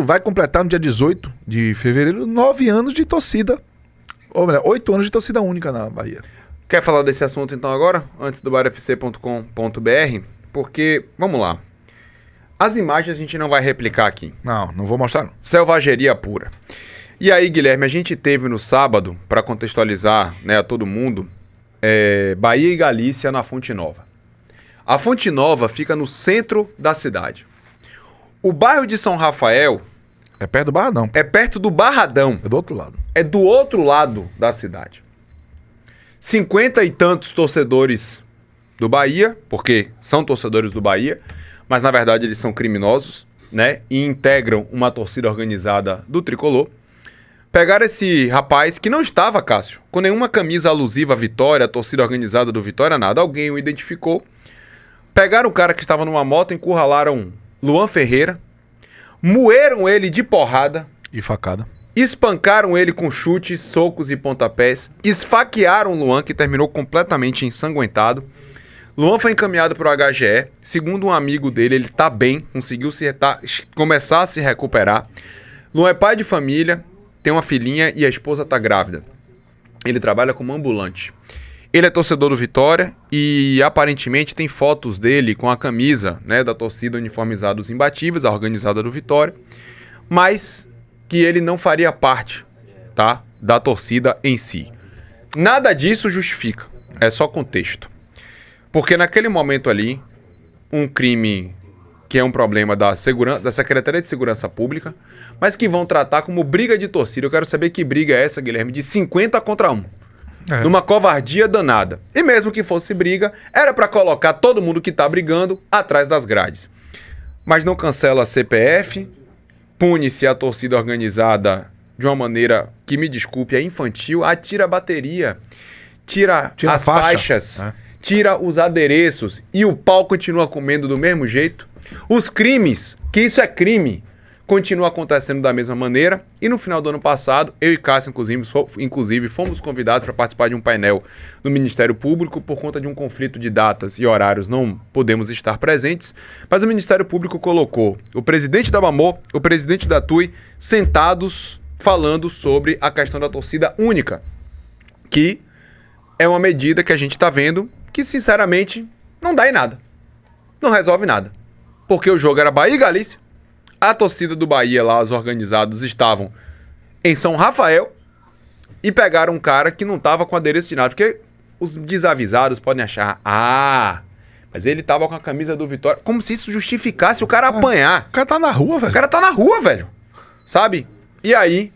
vai completar no dia 18 de fevereiro 9 anos de torcida. Ou melhor, 8 anos de torcida única na Bahia. Quer falar desse assunto então agora? Antes do barfc.com.br? Porque, vamos lá. As imagens a gente não vai replicar aqui. Não vou mostrar não. Selvageria pura. E aí, Guilherme, a gente teve no sábado, para contextualizar, né, a todo mundo, Bahia e Galícia na Fonte Nova. A Fonte Nova fica no centro da cidade. O bairro de São Rafael... É perto do Barradão. É perto do Barradão. É do outro lado. É do outro lado da cidade. 50 e tantos torcedores do Bahia, porque são torcedores do Bahia, mas na verdade eles são criminosos, né? E integram uma torcida organizada do Tricolor. Pegaram esse rapaz que não estava, Cássio, com nenhuma camisa alusiva à Vitória, a torcida organizada do Vitória, nada. Alguém o identificou. Pegaram o cara que estava numa moto, encurralaram Luan Ferreira, moeram ele de porrada. E facada. Espancaram ele com chutes, socos e pontapés. Esfaquearam o Luan, que terminou completamente ensanguentado. Luan foi encaminhado para o HGE. Segundo um amigo dele, ele tá bem, conseguiu começar a se recuperar. Luan é pai de família, tem uma filhinha e a esposa tá grávida. Ele trabalha como ambulante. Ele é torcedor do Vitória e aparentemente tem fotos dele com a camisa, né, da torcida uniformizada dos Imbatíveis, a organizada do Vitória, mas que ele não faria parte, tá, da torcida em si. Nada disso justifica, é só contexto. Porque naquele momento ali, um crime que é um problema da Secretaria de Segurança Pública, mas que vão tratar como briga de torcida. Eu quero saber que briga é essa, Guilherme, de 50 contra 1. Numa covardia danada. E mesmo que fosse briga, era para colocar todo mundo que tá brigando atrás das grades. Mas não cancela a CPF, pune-se a torcida organizada de uma maneira que, me desculpe, é infantil, atira a bateria, tira as faixas, tira os adereços e o pau continua comendo do mesmo jeito. Os crimes, que isso é crime, continua acontecendo da mesma maneira. E no final do ano passado, eu e Cássio, inclusive fomos convidados para participar de um painel no Ministério Público. Por conta de um conflito de datas e horários, não podemos estar presentes. Mas o Ministério Público colocou o presidente da Bamor, o presidente da TUI, sentados falando sobre a questão da torcida única, que é uma medida que a gente está vendo que, sinceramente, não dá em nada. Não resolve nada. Porque o jogo era Bahia e Galícia. A torcida do Bahia lá, os organizados, estavam em São Rafael e pegaram um cara que não tava com adereço de nada. Porque os desavisados podem achar, mas ele tava com a camisa do Vitória. Como se isso justificasse o cara apanhar. O cara tá na rua, velho. O cara tá na rua, velho. Sabe? E aí,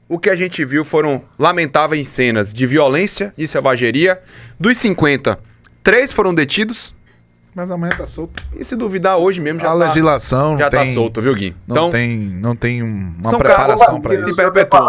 o que a gente viu foram lamentáveis cenas de violência e selvageria. Dos 50, 3 foram detidos. Mas amanhã tá solto. E se duvidar, hoje mesmo já legislação já tem, tá solto, viu, Gui? Não tem uma preparação para isso. Se perpetuou.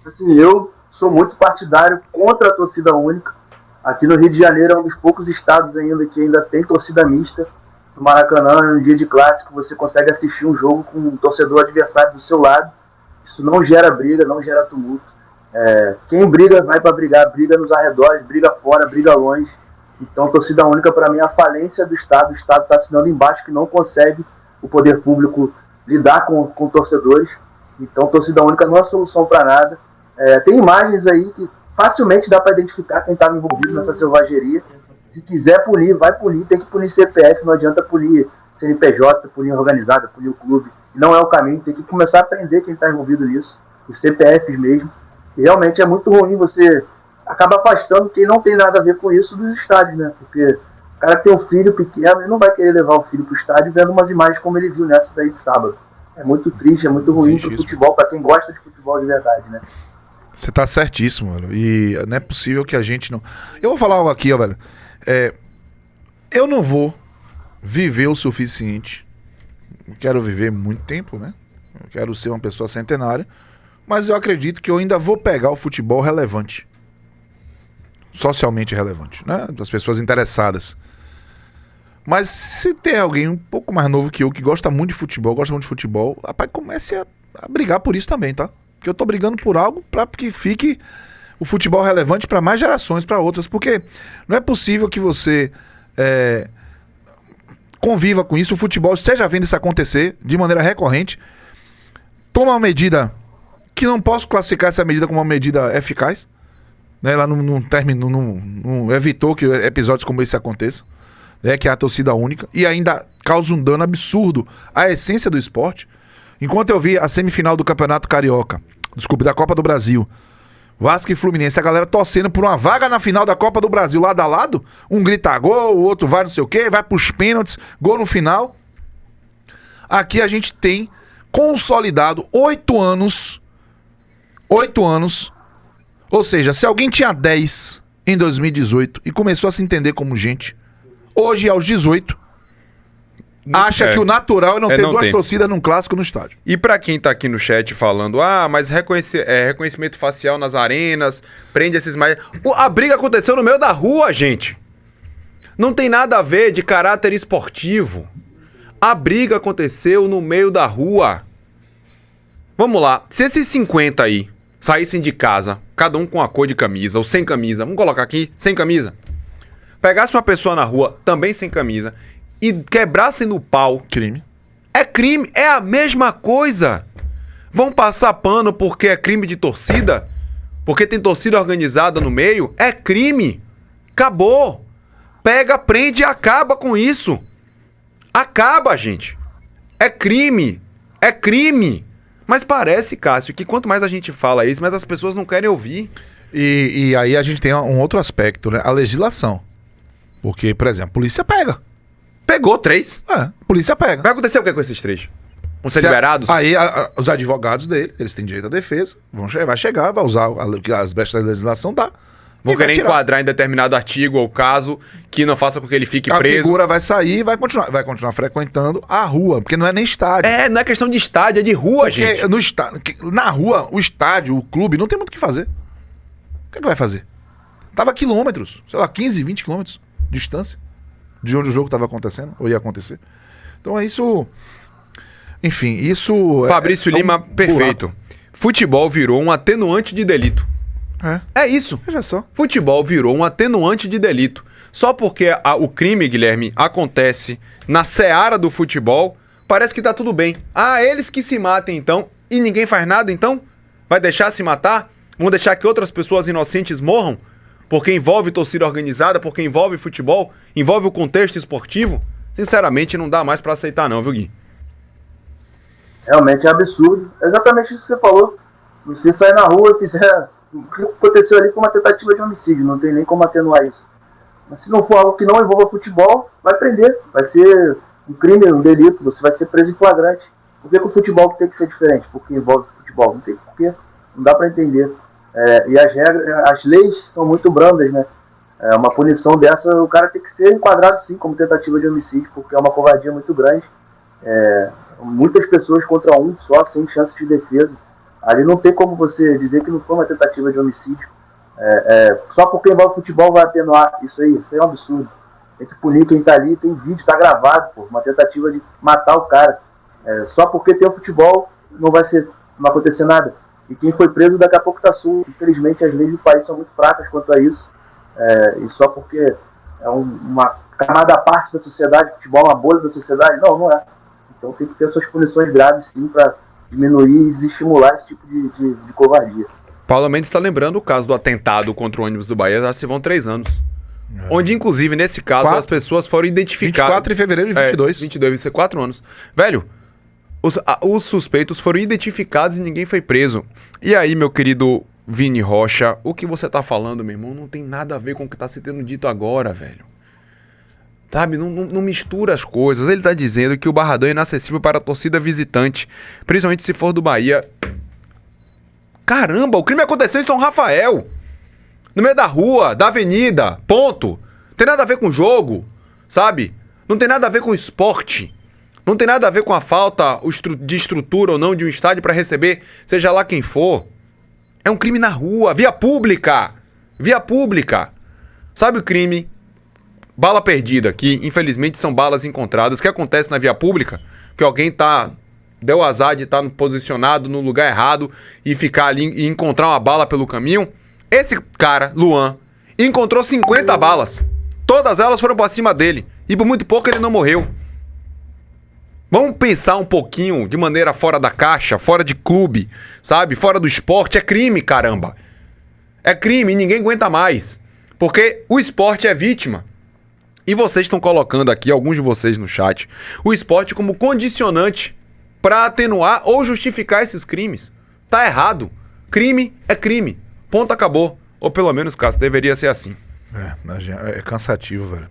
Assim, eu sou muito partidário contra a torcida única. Aqui no Rio de Janeiro é um dos poucos estados ainda que ainda tem torcida mista. No Maracanã, em um dia de clássico, você consegue assistir um jogo com um torcedor adversário do seu lado. Isso não gera briga, não gera tumulto. Quem briga vai para brigar, briga nos arredores, briga fora, briga longe. Então, torcida única, para mim, é a falência do Estado. O Estado está assinando embaixo que não consegue o poder público lidar com torcedores. Então, torcida única não é solução para nada. Tem imagens aí que facilmente dá para identificar quem estava envolvido nessa selvageria. Se quiser punir, vai punir. Tem que punir CPF, não adianta punir CNPJ, punir organizada, punir o clube. Não é o caminho, tem que começar a prender quem está envolvido nisso. Os CPFs mesmo. E realmente é muito ruim você... acaba afastando quem não tem nada a ver com isso dos estádios, né? Porque o cara que tem um filho pequeno, ele não vai querer levar o filho pro estádio vendo umas imagens como ele viu nessa daí de sábado. É muito triste, é muito ruim pro futebol, pra quem gosta de futebol de verdade, né? Você tá certíssimo, velho. E não é possível que a gente não... Eu vou falar algo aqui, ó, velho. Eu não vou viver o suficiente. Eu quero viver muito tempo, né? Eu quero ser uma pessoa centenária. Mas eu acredito que eu ainda vou pegar o futebol relevante. Socialmente relevante, né? Das pessoas interessadas. Mas se tem alguém um pouco mais novo que eu, que gosta muito de futebol, rapaz, comece a brigar por isso também, tá? Porque eu tô brigando por algo para que fique o futebol relevante para mais gerações, para outras. Porque não é possível que você conviva com isso, o futebol esteja vendo isso acontecer de maneira recorrente, toma uma medida que não posso classificar essa medida como uma medida eficaz, né? Ela não evitou que episódios como esse aconteçam, né? Que é a torcida única, e ainda causa um dano absurdo à essência do esporte. Enquanto eu vi a semifinal do Campeonato Carioca, da Copa do Brasil, Vasco e Fluminense, a galera torcendo por uma vaga na final da Copa do Brasil, lado a lado, um grita gol, o outro vai não sei o quê, vai pros pênaltis, gol no final. Aqui a gente tem consolidado 8 anos, ou seja, se alguém tinha 10 em 2018 e começou a se entender como gente, hoje aos 18, acha que o natural é não ter duas torcidas num clássico no estádio. E pra quem tá aqui no chat falando, mas reconhecimento facial nas arenas, prende esses mais... A briga aconteceu no meio da rua, gente. Não tem nada a ver de caráter esportivo. A briga aconteceu no meio da rua. Vamos lá, se esses 50 aí saíssem de casa, cada um com a cor de camisa, ou sem camisa, vamos colocar aqui, sem camisa, pegasse uma pessoa na rua, também sem camisa, e quebrassem no pau. Crime. É crime, é a mesma coisa. Vão passar pano porque é crime de torcida? Porque tem torcida organizada no meio? É crime. Acabou. Pega, prende e acaba com isso. Acaba, gente. É crime. É crime. Mas parece, Cássio, que quanto mais a gente fala isso, mais as pessoas não querem ouvir. E aí a gente tem um outro aspecto, né? A legislação. Porque, por exemplo, a polícia pega. Pegou 3. Polícia pega. Vai acontecer o que com esses 3? Vão ser liberados? Aí os advogados dele, eles têm direito à defesa, vai chegar, vai usar o que as brechas da legislação dá. Vão querer enquadrar em determinado artigo ou caso que não faça com que ele fique preso. A figura vai sair e vai continuar frequentando a rua, porque não é nem estádio. Não é questão de estádio, é de rua, porque gente. Na rua, o estádio, o clube, não tem muito o que fazer. O que é que vai fazer? Tava a quilômetros, sei lá, 15, 20 quilômetros de distância de onde o jogo estava acontecendo, ou ia acontecer. Então é isso... Enfim, isso... Fabrício Lima, perfeito. Futebol virou um atenuante de delito. É isso. Veja só. Futebol virou um atenuante de delito. Só porque o crime, Guilherme, acontece na seara do futebol, parece que tá tudo bem. Eles que se matem então, e ninguém faz nada então? Vai deixar se matar? Vão deixar que outras pessoas inocentes morram? Porque envolve torcida organizada, porque envolve futebol, envolve o contexto esportivo? Sinceramente, não dá mais pra aceitar não, viu, Gui? Realmente é absurdo. É exatamente isso que você falou. Se você sair na rua e fizer... O que aconteceu ali foi uma tentativa de homicídio, não tem nem como atenuar isso. Mas se não for algo que não envolva futebol, vai prender. Vai ser um crime, um delito, você vai ser preso em flagrante. Por que o futebol tem que ser diferente? Porque envolve futebol. Não tem porquê. Não dá pra entender. E as leis são muito brandas, né? Uma punição dessa, o cara tem que ser enquadrado sim como tentativa de homicídio, porque é uma covardia muito grande. Muitas pessoas contra um só, sem chance de defesa. Ali não tem como você dizer que não foi uma tentativa de homicídio. Só porque envolve futebol vai atenuar. Isso aí é um absurdo. Tem que punir quem tá ali, tem vídeo, tá gravado, uma tentativa de matar o cara. Só porque tem o futebol não vai acontecer nada. E quem foi preso daqui a pouco tá solto. Infelizmente as leis do país são muito fracas quanto a isso. E só porque é uma camada à parte da sociedade, futebol é uma bolha da sociedade, não é. Então tem que ter suas punições graves sim para diminuir e desestimular esse tipo de covardia. Paulo Mendes está lembrando o caso do atentado contra o ônibus do Bahia, já se vão 3 anos. Onde, inclusive, nesse caso, as pessoas foram identificadas... 24 de fevereiro de 22. 22, vai ser 4 anos. Velho, os suspeitos foram identificados e ninguém foi preso. E aí, meu querido Vini Rocha, o que você tá falando, meu irmão, não tem nada a ver com o que tá se tendo dito agora, velho. Sabe, não mistura as coisas. Ele tá dizendo que o Barradão é inacessível para a torcida visitante, principalmente se for do Bahia. Caramba, o crime aconteceu em São Rafael. No meio da rua, da avenida, ponto. Não tem nada a ver com jogo, sabe? Não tem nada a ver com esporte. Não tem nada a ver com a falta de estrutura ou não de um estádio para receber, seja lá quem for. É um crime na rua, via pública. Via pública. Sabe o crime? Bala perdida, que infelizmente são balas encontradas, que acontece na via pública, que alguém deu azar de estar posicionado no lugar errado e ficar ali e encontrar uma bala pelo caminho. Esse cara, Luan, encontrou 50 balas. Todas elas foram pra cima dele. E por muito pouco ele não morreu. Vamos pensar um pouquinho de maneira fora da caixa, fora de clube, sabe? Fora do esporte. É crime, caramba. É crime e ninguém aguenta mais. Porque o esporte é vítima. E vocês estão colocando aqui, alguns de vocês no chat, o esporte como condicionante para atenuar ou justificar esses crimes. Tá errado. Crime é crime. Ponto, acabou. Ou pelo menos, Cássio, deveria ser assim. É cansativo, velho.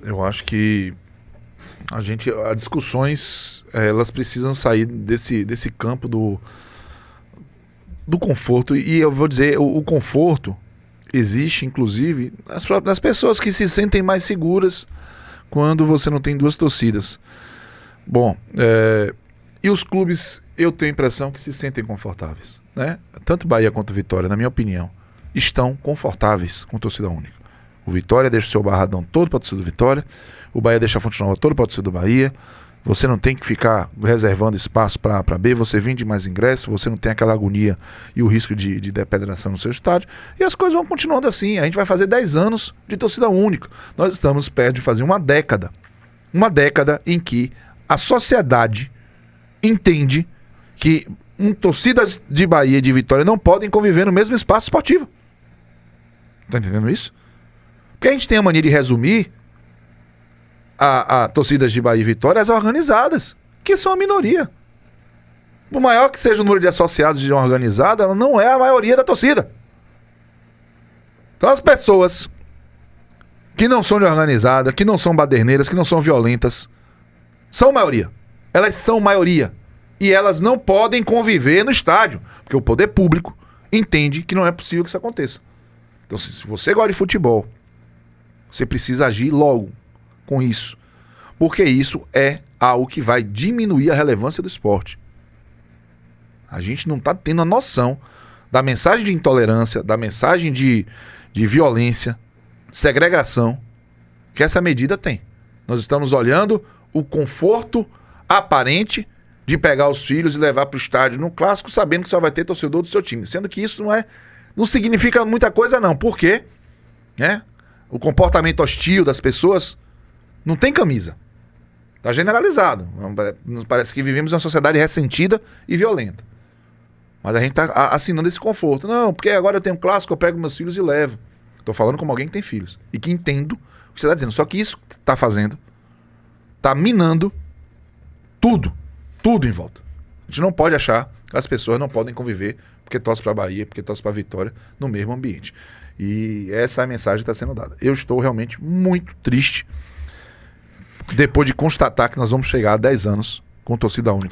Eu acho que as discussões, elas precisam sair desse campo do conforto. E eu vou dizer, o conforto existe, inclusive, nas pessoas que se sentem mais seguras quando você não tem duas torcidas. Bom, e os clubes, eu tenho a impressão que se sentem confortáveis, né? Tanto Bahia quanto Vitória, na minha opinião, estão confortáveis com torcida única. O Vitória deixa o seu Barradão todo para a torcida do Vitória, o Bahia deixa a Fonte Nova todo para a torcida do Bahia. Você não tem que ficar reservando espaço para B, você vende mais ingressos, você não tem aquela agonia e o risco de depedração no seu estádio. E as coisas vão continuando assim. A gente vai fazer 10 anos de torcida única. Nós estamos perto de fazer uma década em que a sociedade entende que torcidas de Bahia e de Vitória não podem conviver no mesmo espaço esportivo. Tá entendendo isso? Porque a gente tem a mania de resumir a torcidas de Bahia e Vitória as organizadas, que são a minoria. Por maior que seja o número de associados de uma organizada, ela não é a maioria da torcida. Então as pessoas que não são de organizada, que não são baderneiras, que não são violentas, são maioria. Elas são maioria. E elas não podem conviver no estádio, porque o poder público entende que não é possível que isso aconteça. Então, se você gosta de futebol, você precisa agir logo com isso. Porque isso é algo que vai diminuir a relevância do esporte. A gente não está tendo a noção da mensagem de intolerância, da mensagem de violência, segregação, que essa medida tem. Nós estamos olhando o conforto aparente de pegar os filhos e levar para o estádio no clássico, sabendo que só vai ter torcedor do seu time. Sendo que isso não significa muita coisa não. Por quê? O comportamento hostil das pessoas não tem camisa. Está generalizado. Nos parece que vivemos em uma sociedade ressentida e violenta. Mas a gente está assinando esse conforto. Não, porque agora eu tenho um clássico, eu pego meus filhos e levo. Estou falando como alguém que tem filhos. E que entendo o que você está dizendo. Só que isso que está fazendo, está minando tudo em volta. A gente não pode achar que as pessoas não podem conviver porque torce para a Bahia, porque torce para a Vitória no mesmo ambiente. E essa é a mensagem que está sendo dada. Eu estou realmente muito triste depois de constatar que nós vamos chegar a 10 anos com torcida única.